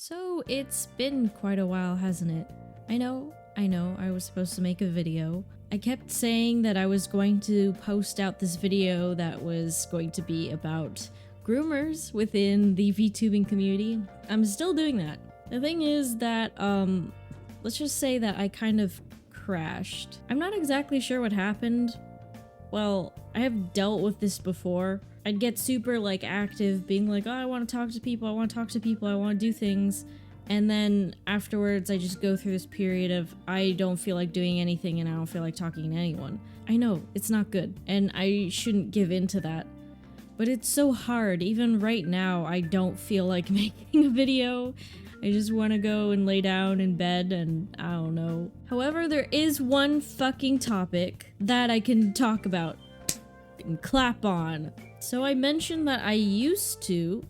So it's been quite a while, hasn't it? I know, I was supposed to make a video. I kept saying that I was going to post out this video that was going to be about groomers within the VTubing community. I'm still doing that. The thing is that, let's just say that I kind of crashed. I'm not exactly sure what happened. Well, I have dealt with this before. I'd get super active, being like, oh, I want to talk to people, I want to do things. And then afterwards, I just go through this period of I don't feel like doing anything and I don't feel like talking to anyone. I know, it's not good, and I shouldn't give in to that. But it's so hard. Even right now, I don't feel like making a video. I just want to go and lay down in bed and I don't know. However, there is one fucking topic that I can talk about and clap on. So I mentioned that I used to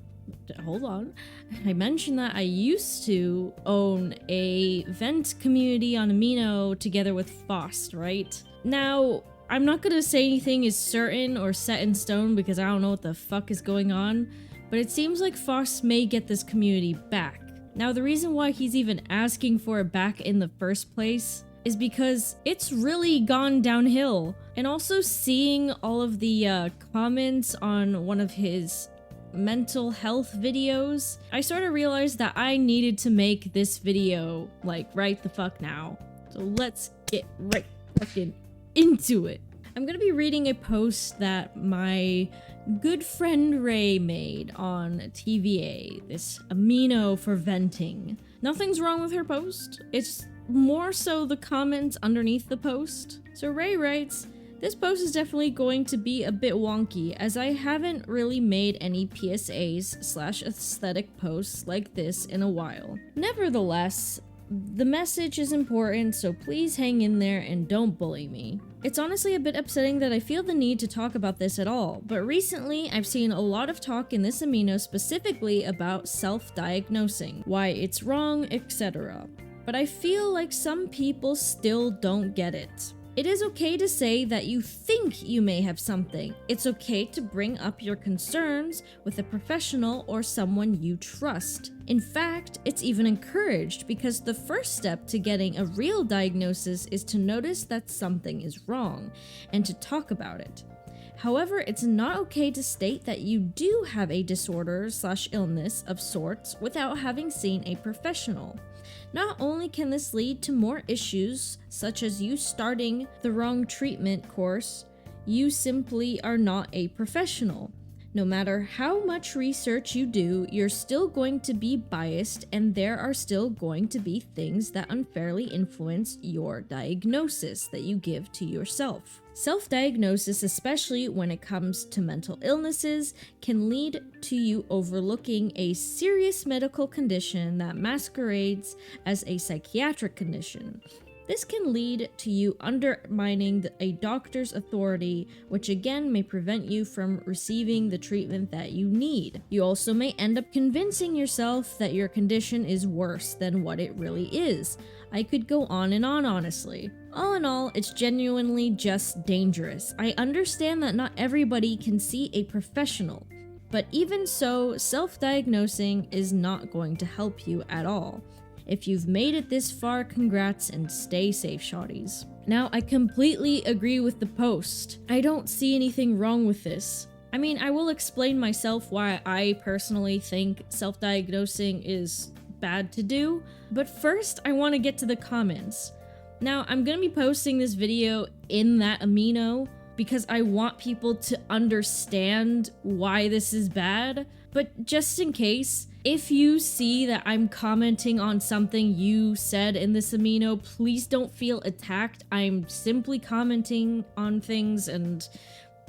own a vent community on Amino together with Fost, right? Now, I'm not gonna say anything is certain or set in stone because I don't know what the fuck is going on, but it seems like Fost may get this community back. Now, the reason why he's even asking for it back in the first place is because it's really gone downhill. And also seeing all of the comments on one of his mental health videos, I sort of realized that I needed to make this video, right the fuck now. So let's get right fucking into it. I'm gonna be reading a post that my good friend Ray made on TVA, this amino for venting. Nothing's wrong with her post, it's more so the comments underneath the post. So Ray writes, this post is definitely going to be a bit wonky as I haven't really made any PSAs/aesthetic posts like this in a while. Nevertheless, the message is important, so please hang in there and don't bully me. It's honestly a bit upsetting that I feel the need to talk about this at all, but recently I've seen a lot of talk in this amino specifically about self-diagnosing, why it's wrong, etc. But I feel like some people still don't get it. It is okay to say that you think you may have something. It's okay to bring up your concerns with a professional or someone you trust. In fact, it's even encouraged because the first step to getting a real diagnosis is to notice that something is wrong and to talk about it. However, it's not okay to state that you do have a disorder/illness of sorts without having seen a professional. Not only can this lead to more issues, such as you starting the wrong treatment course, you simply are not a professional. No matter how much research you do, you're still going to be biased and there are still going to be things that unfairly influence your diagnosis that you give to yourself. Self-diagnosis, especially when it comes to mental illnesses, can lead to you overlooking a serious medical condition that masquerades as a psychiatric condition. This can lead to you undermining a doctor's authority, which again may prevent you from receiving the treatment that you need. You also may end up convincing yourself that your condition is worse than what it really is. I could go on and on, honestly. All in all, it's genuinely just dangerous. I understand that not everybody can see a professional, but even so, self-diagnosing is not going to help you at all. If you've made it this far, congrats and stay safe, shawties. Now, I completely agree with the post. I don't see anything wrong with this. I mean, I will explain myself why I personally think self-diagnosing is bad to do, but first I want to get to the comments. Now, I'm gonna be posting this video in that amino because I want people to understand why this is bad, but just in case, if you see that I'm commenting on something you said in this amino, please don't feel attacked. I'm simply commenting on things and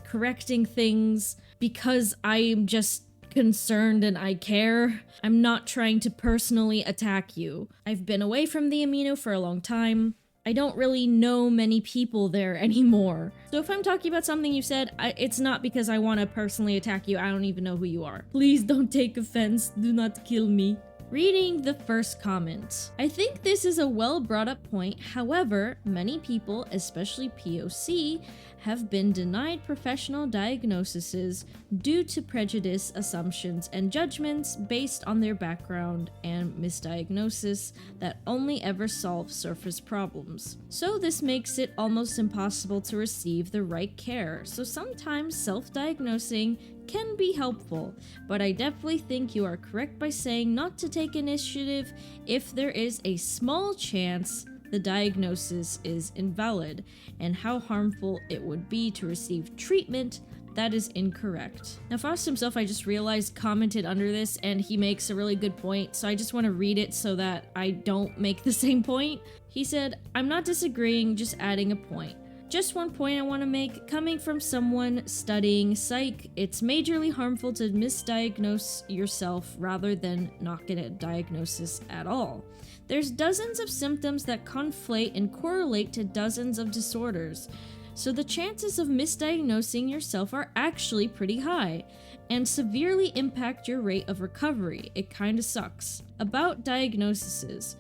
correcting things because I'm just concerned and I care. I'm not trying to personally attack you. I've been away from the amino for a long time. I don't really know many people there anymore. So if I'm talking about something you said, it's not because I want to personally attack you. I don't even know who you are. Please don't take offense. Do not kill me. Reading the first comment. I think this is a well brought up point. However, many people, especially POC, have been denied professional diagnoses due to prejudice, assumptions, and judgments based on their background and misdiagnosis that only ever solve surface problems. So this makes it almost impossible to receive the right care. So sometimes self-diagnosing can be helpful, but I definitely think you are correct by saying not to take initiative if there is a small chance the diagnosis is invalid, and how harmful it would be to receive treatment that is incorrect. Now, Faust himself, I just realized, commented under this, and he makes a really good point, so I just want to read it so that I don't make the same point. He said, "I'm not disagreeing, just adding a point. Just one point I want to make, coming from someone studying psych, it's majorly harmful to misdiagnose yourself rather than not get a diagnosis at all. There's dozens of symptoms that conflate and correlate to dozens of disorders, so the chances of misdiagnosing yourself are actually pretty high, and severely impact your rate of recovery. It kinda sucks. About diagnoses,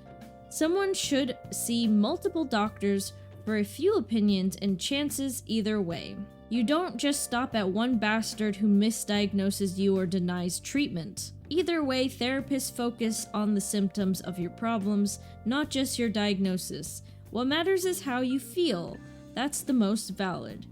someone should see multiple doctors for a few opinions and chances either way. You don't just stop at one bastard who misdiagnoses you or denies treatment. Either way, therapists focus on the symptoms of your problems, not just your diagnosis. What matters is how you feel. That's the most valid.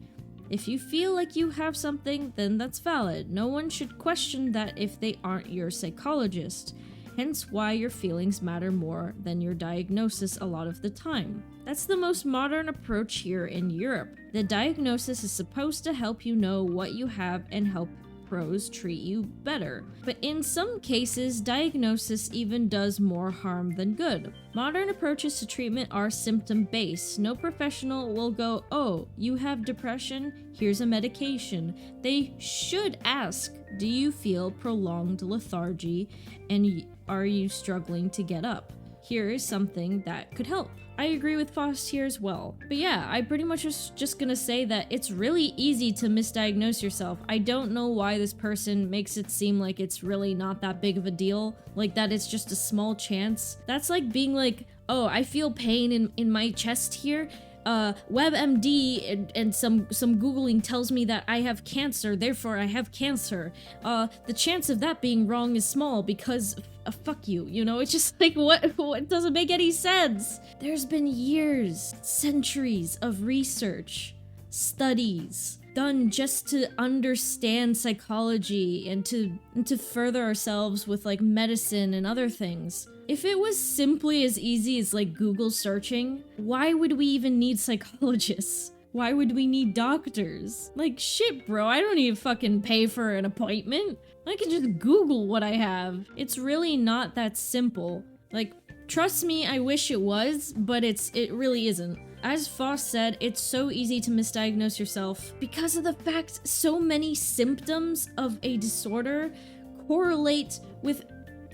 If you feel like you have something, then that's valid. No one should question that if they aren't your psychologist. Hence why your feelings matter more than your diagnosis a lot of the time. That's the most modern approach here in Europe. The diagnosis is supposed to help you know what you have and help pros treat you better. But in some cases, diagnosis even does more harm than good. Modern approaches to treatment are symptom-based. No professional will go, "Oh, you have depression? Here's a medication." They should ask, "Do you feel prolonged lethargy, and are you struggling to get up? Here is something that could help." I agree with Faust here as well. But yeah, I pretty much was just gonna say that it's really easy to misdiagnose yourself. I don't know why this person makes it seem like it's really not that big of a deal, like that it's just a small chance. That's like being like, "Oh, I feel pain in my chest here. WebMD and some Googling tells me that I have cancer, therefore I have cancer. The chance of that being wrong is small because fuck you," you know? It's just like, what doesn't make any sense? There's been years, centuries of research, studies done just to understand psychology and to further ourselves with like medicine and other things. If it was simply as easy as like Google searching, why would we even need psychologists? Why would we need doctors? Like, shit, bro, I don't even fucking pay for an appointment. I can just Google what I have. It's really not that simple. Like, trust me, I wish it was, but it really isn't. As Faust said, it's so easy to misdiagnose yourself because of the fact so many symptoms of a disorder correlate with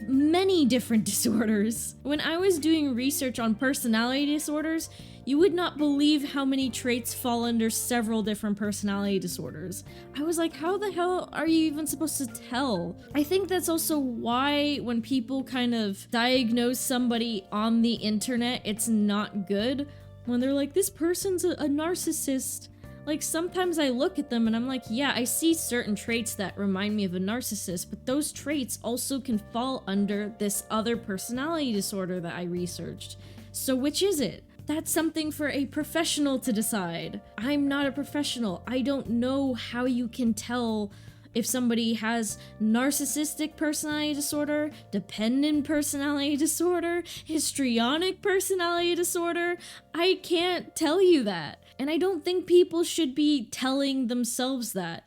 many different disorders. When I was doing research on personality disorders, you would not believe how many traits fall under several different personality disorders. I was like, how the hell are you even supposed to tell? I think that's also why when people kind of diagnose somebody on the internet, it's not good. When they're like, "This person's a narcissist." Like, sometimes I look at them and I'm like, yeah, I see certain traits that remind me of a narcissist, but those traits also can fall under this other personality disorder that I researched. So which is it? That's something for a professional to decide. I'm not a professional. I don't know how you can tell if somebody has narcissistic personality disorder, dependent personality disorder, histrionic personality disorder. I can't tell you that. And I don't think people should be telling themselves that.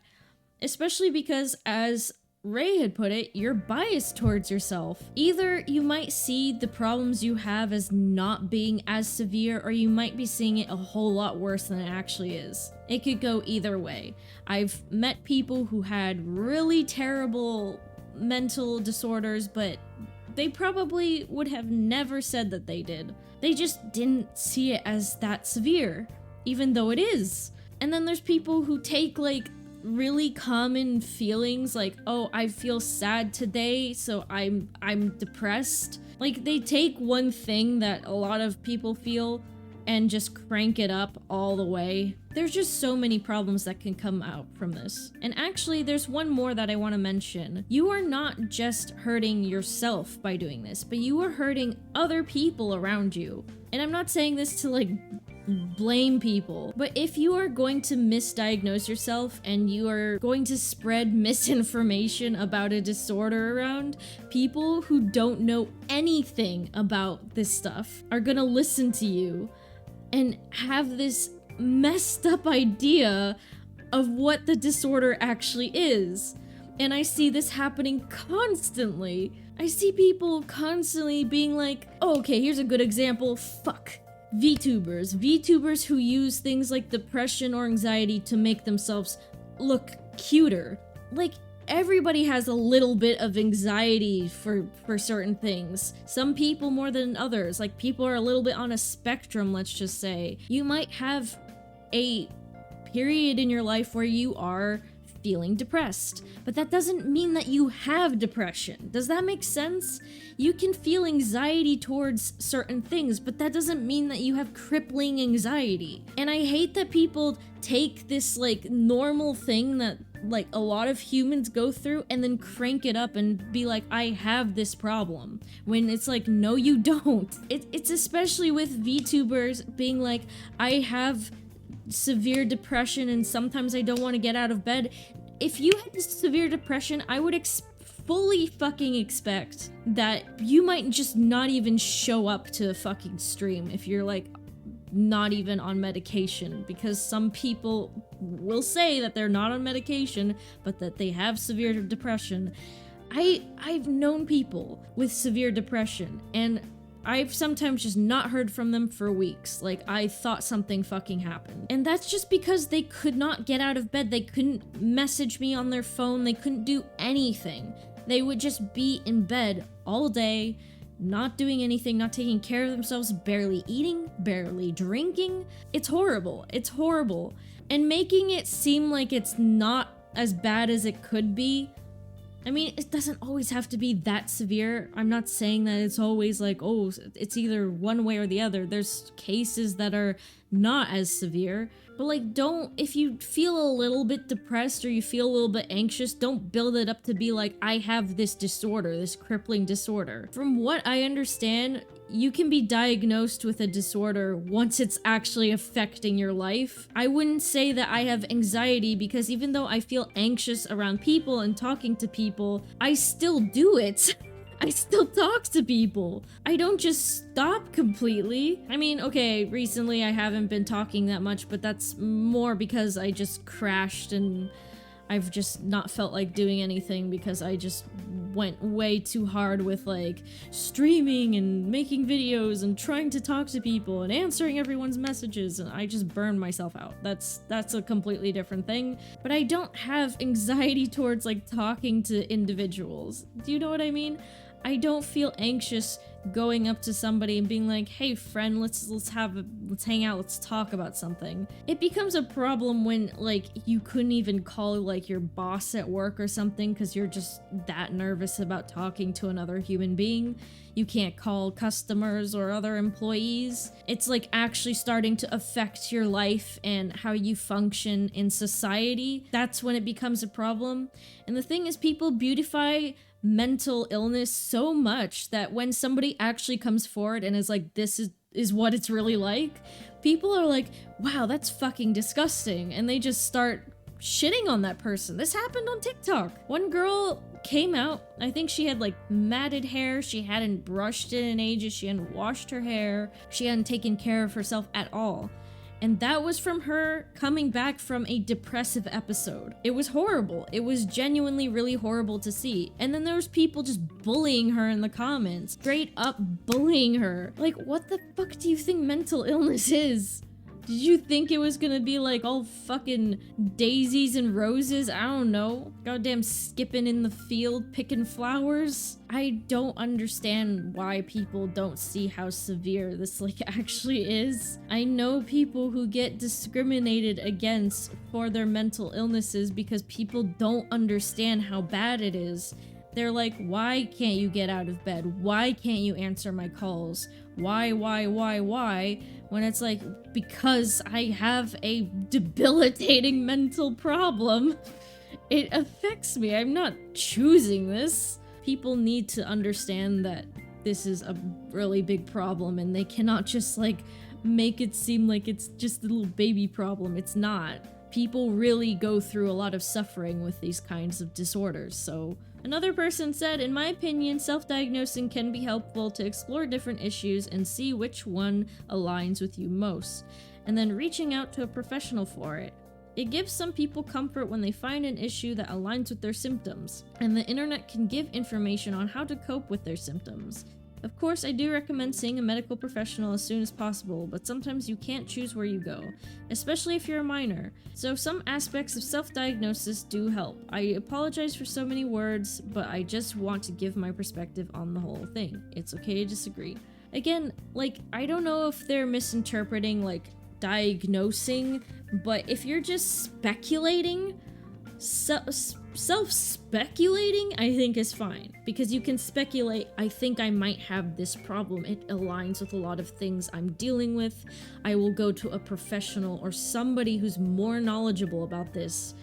Especially because, as Ray had put it, you're biased towards yourself. Either you might see the problems you have as not being as severe, or you might be seeing it a whole lot worse than it actually is. It could go either way. I've met people who had really terrible mental disorders, but they probably would have never said that they did. They just didn't see it as that severe, even though it is. And then there's people who take like really common feelings like, "Oh, I feel sad today, so I'm depressed." Like, they take one thing that a lot of people feel and just crank it up all the way. There's just so many problems that can come out from this. And actually, there's one more that I want to mention. You are not just hurting yourself by doing this, but you are hurting other people around you. And I'm not saying this to like blame people, but if you are going to misdiagnose yourself and you are going to spread misinformation about a disorder around, people who don't know anything about this stuff are gonna listen to you and have this messed up idea of what the disorder actually is. And I see this happening constantly. I see people constantly being like, oh, okay, here's a good example, fuck. VTubers who use things like depression or anxiety to make themselves look cuter. Like, everybody has a little bit of anxiety for certain things. Some people more than others. Like, people are a little bit on a spectrum, let's just say. You might have a period in your life where you are feeling depressed, but that doesn't mean that you have depression. Does that make sense? You can feel anxiety towards certain things, but that doesn't mean that you have crippling anxiety. And I hate that people take this like normal thing that like a lot of humans go through and then crank it up and be like, I have this problem, when it's like, no you don't. It's especially with VTubers being like, I have severe depression and sometimes I don't want to get out of bed. If you had this severe depression, I would fully fucking expect that you might just not even show up to a fucking stream if you're like not even on medication, because some people will say that they're not on medication but that they have severe depression. I've known people with severe depression and I've sometimes just not heard from them for weeks. Like, I thought something fucking happened. And that's just because they could not get out of bed. They couldn't message me on their phone. They couldn't do anything. They would just be in bed all day, not doing anything, not taking care of themselves, barely eating, barely drinking. It's horrible. It's horrible. And making it seem like it's not as bad as it could be, I mean, it doesn't always have to be that severe. I'm not saying that it's always like, oh, it's either one way or the other. There's cases that are not as severe. But like, if you feel a little bit depressed or you feel a little bit anxious, don't build it up to be like, I have this disorder, this crippling disorder. From what I understand, you can be diagnosed with a disorder once it's actually affecting your life. I wouldn't say that I have anxiety because even though I feel anxious around people and talking to people, I still do it. I still talk to people. I don't just stop completely. I mean, okay, recently I haven't been talking that much, but that's more because I just crashed and I've just not felt like doing anything because I just went way too hard with like streaming and making videos and trying to talk to people and answering everyone's messages, and I just burned myself out. That's a completely different thing. But I don't have anxiety towards like talking to individuals. Do you know what I mean? I don't feel anxious going up to somebody and being like, hey friend, let's hang out, let's talk about something. It becomes a problem when like you couldn't even call like your boss at work or something because you're just that nervous about talking to another human being. You can't call customers or other employees. It's like actually starting to affect your life and how you function in society. That's when it becomes a problem. And the thing is, people beautify mental illness so much that when somebody actually comes forward and is like, this is what it's really like, people are like, wow, that's fucking disgusting, and they just start shitting on that person. This happened on TikTok. One girl came out, I think she had like matted hair, she hadn't brushed it in ages, she hadn't washed her hair, she hadn't taken care of herself at all. And that was from her coming back from a depressive episode. It was horrible. It was genuinely really horrible to see. And then there was people just bullying her in the comments. Straight up bullying her. Like, what the fuck do you think mental illness is? Did you think it was gonna be like all fucking daisies and roses? I don't know. Goddamn skipping in the field, picking flowers? I don't understand why people don't see how severe this like actually is. I know people who get discriminated against for their mental illnesses because people don't understand how bad it is. They're like, why can't you get out of bed? Why can't you answer my calls? Why? When it's like, because I have a debilitating mental problem. It affects me. I'm not choosing this. People need to understand that this is a really big problem and they cannot just like make it seem like it's just a little baby problem. It's not. People really go through a lot of suffering with these kinds of disorders. So another person said, in my opinion, self-diagnosing can be helpful to explore different issues and see which one aligns with you most, and then reaching out to a professional for it. It gives some people comfort when they find an issue that aligns with their symptoms, and the internet can give information on how to cope with their symptoms. Of course, I do recommend seeing a medical professional as soon as possible, but sometimes you can't choose where you go, especially if you're a minor. So some aspects of self-diagnosis do help. I apologize for so many words, but I just want to give my perspective on the whole thing. It's okay to disagree. Again, like, I don't know if they're misinterpreting, like, diagnosing, but if you're just speculating, self-speculating, I think is fine. Because you can speculate, I think I might have this problem. It aligns with a lot of things I'm dealing with. I will go to a professional or somebody who's more knowledgeable about this.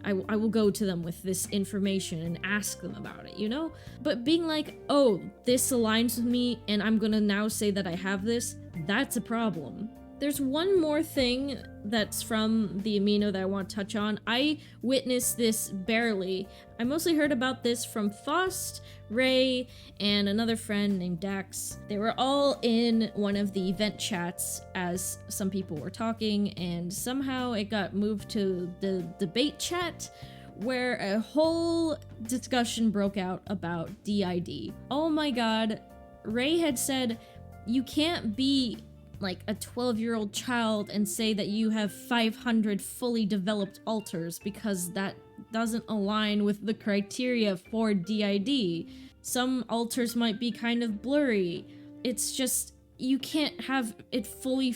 I will go to them with this information and ask them about it, you know? But being like, oh, this aligns with me and I'm gonna now say that I have this, that's a problem. There's one more thing that's from the amino that I want to touch on. I witnessed this barely. I mostly heard about this from Faust, Ray, and another friend named Dax. They were all in one of the event chats as some people were talking, and somehow it got moved to the debate chat, where a whole discussion broke out about DID. Oh my god, Ray had said, you can't be like a 12-year-old child and say that you have 500 fully developed alters because that doesn't align with the criteria for DID. Some alters might be kind of blurry. It's just, you can't have it fully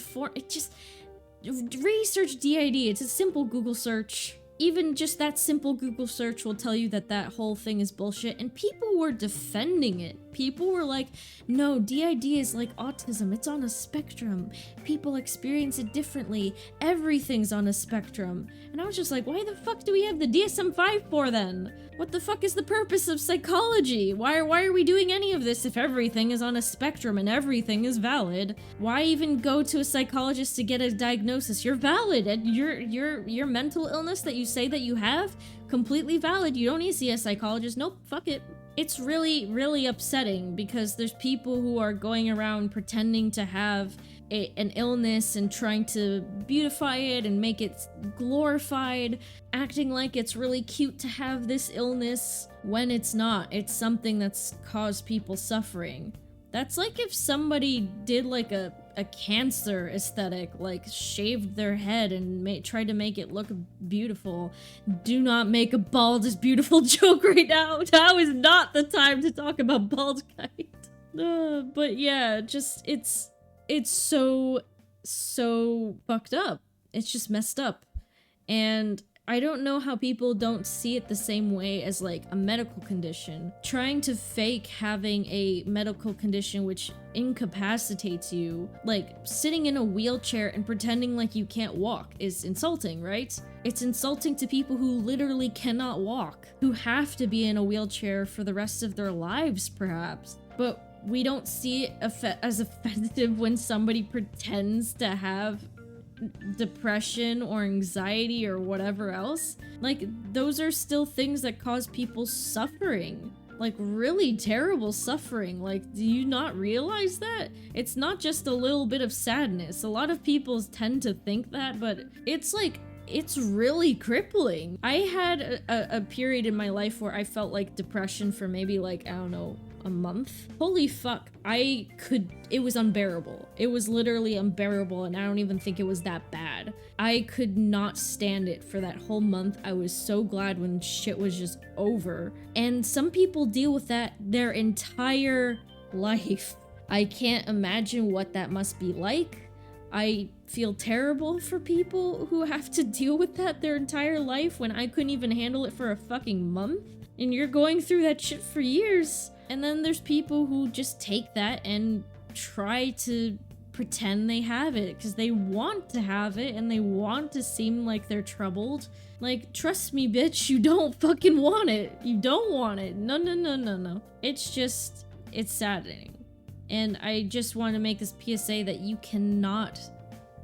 research DID. It's a simple Google search. Even just that simple Google search will tell you that that whole thing is bullshit, and people were defending it. People were like, no, DID is like autism, it's on a spectrum. People experience it differently. Everything's on a spectrum. And I was just like, why the fuck do we have the DSM-5 for then? What the fuck is the purpose of psychology? Why are we doing any of this if everything is on a spectrum and everything is valid? Why even go to a psychologist to get a diagnosis? You're valid, and your mental illness that you say that you have, completely valid. You don't need to see a psychologist. Nope, fuck it. It's really, really upsetting because there's people who are going around pretending to have an illness and trying to beautify it and make it glorified, acting like it's really cute to have this illness when it's not. It's something that's caused people suffering. That's like if somebody did like a cancer aesthetic, like shaved their head and tried to make it look beautiful. Do not make a bald is beautiful joke right now. Now is not the time to talk about bald kite. But yeah, just it's so fucked up. It's just messed up. And I don't know how people don't see it the same way as like a medical condition. Trying to fake having a medical condition which incapacitates you, like sitting in a wheelchair and pretending like you can't walk, is insulting, right? It's insulting to people who literally cannot walk, who have to be in a wheelchair for the rest of their lives, perhaps. But we don't see it as offensive when somebody pretends to have depression or anxiety or whatever else. Like, those are still things that cause people suffering. Like, really terrible suffering. Like, do you not realize that? It's not just a little bit of sadness. A lot of people tend to think that, but it's like, it's really crippling. I had a period in my life where I felt like depression for maybe like, I don't know, a month. Holy fuck, it was unbearable. It was literally unbearable, and I don't even think it was that bad. I could not stand it for that whole month. I was so glad when shit was just over. And some people deal with that their entire life. I can't imagine what that must be like. I feel terrible for people who have to deal with that their entire life when I couldn't even handle it for a fucking month. And you're going through that shit for years. And then there's people who just take that and try to pretend they have it because they want to have it and they want to seem like they're troubled. Like, trust me, bitch, you don't fucking want it. You don't want it. No, no, no, no, no. It's just, it's saddening. And I just want to make this PSA that you cannot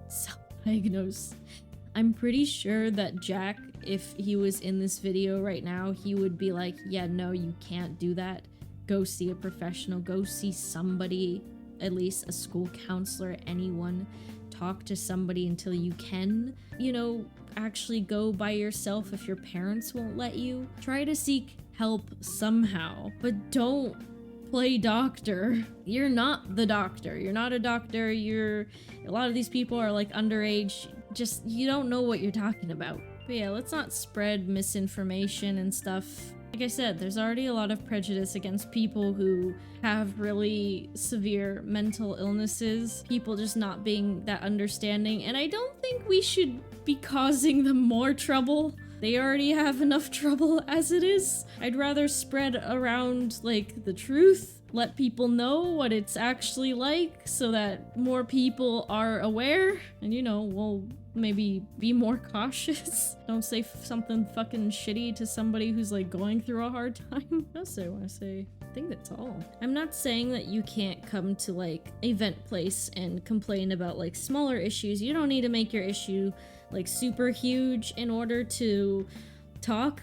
self-diagnose. I'm pretty sure that Jack, if he was in this video right now, he would be like, yeah, no, you can't do that. Go see a professional. Go see somebody, at least a school counselor, anyone. Talk to somebody until you can, you know, actually go by yourself if your parents won't let you. Try to seek help somehow, but don't play doctor. You're not the doctor. You're not a doctor. A lot of these people are like underage. Just, you don't know what you're talking about. But yeah, let's not spread misinformation and stuff. Like I said, there's already a lot of prejudice against people who have really severe mental illnesses, people just not being that understanding, and I don't think we should be causing them more trouble. They already have enough trouble as it is. I'd rather spread around, like, the truth, let people know what it's actually like so that more people are aware, and, you know, will maybe be more cautious. Don't say something fucking shitty to somebody who's, like, going through a hard time. What else do I want to say? I think that's all. I'm not saying that you can't come to, like, Event Place and complain about, like, smaller issues. You don't need to make your issue, like, super huge in order to talk.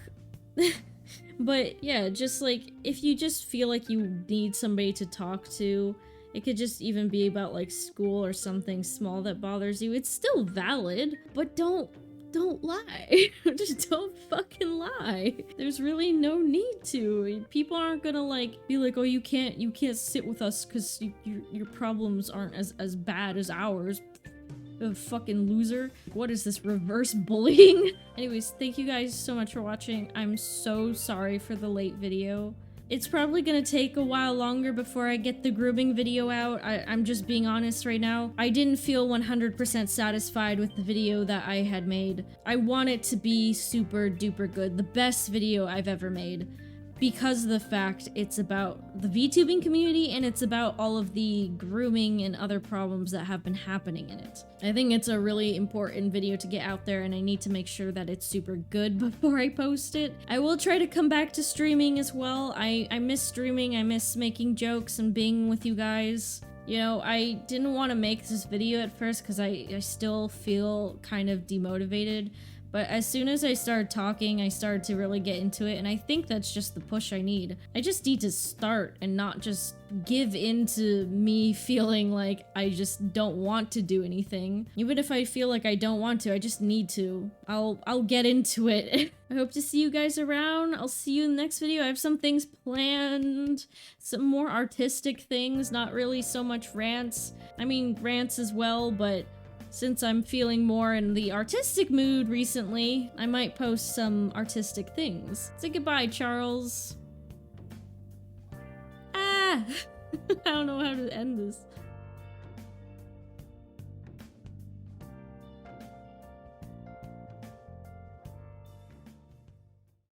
But yeah, just like, if you just feel like you need somebody to talk to, it could just even be about like school or something small that bothers you. It's still valid, but don't lie. Just don't fucking lie. There's really no need to. People aren't gonna like be like, oh, you can't sit with us because your problems aren't as bad as ours. A fucking loser. What is this, reverse bullying? Anyways, thank you guys so much for watching. I'm so sorry for the late video. It's probably gonna take a while longer before I get the grooming video out. I'm just being honest right now. I didn't feel 100% satisfied with the video that I had made. I want it to be super duper good. The best video I've ever made. Because of the fact it's about the VTubing community and it's about all of the grooming and other problems that have been happening in it. I think it's a really important video to get out there and I need to make sure that it's super good before I post it. I will try to come back to streaming as well. I miss streaming, I miss making jokes and being with you guys. You know, I didn't want to make this video at first because I still feel kind of demotivated. But as soon as I started talking, I started to really get into it, and I think that's just the push I need. I just need to start and not just give in to me feeling like I just don't want to do anything. Even if I feel like I don't want to, I just need to. I'll get into it. I hope to see you guys around. I'll see you in the next video. I have some things planned, some more artistic things, not really so much rants. I mean, rants as well, but since I'm feeling more in the artistic mood recently, I might post some artistic things. Say goodbye, Charles. Ah! I don't know how to end this.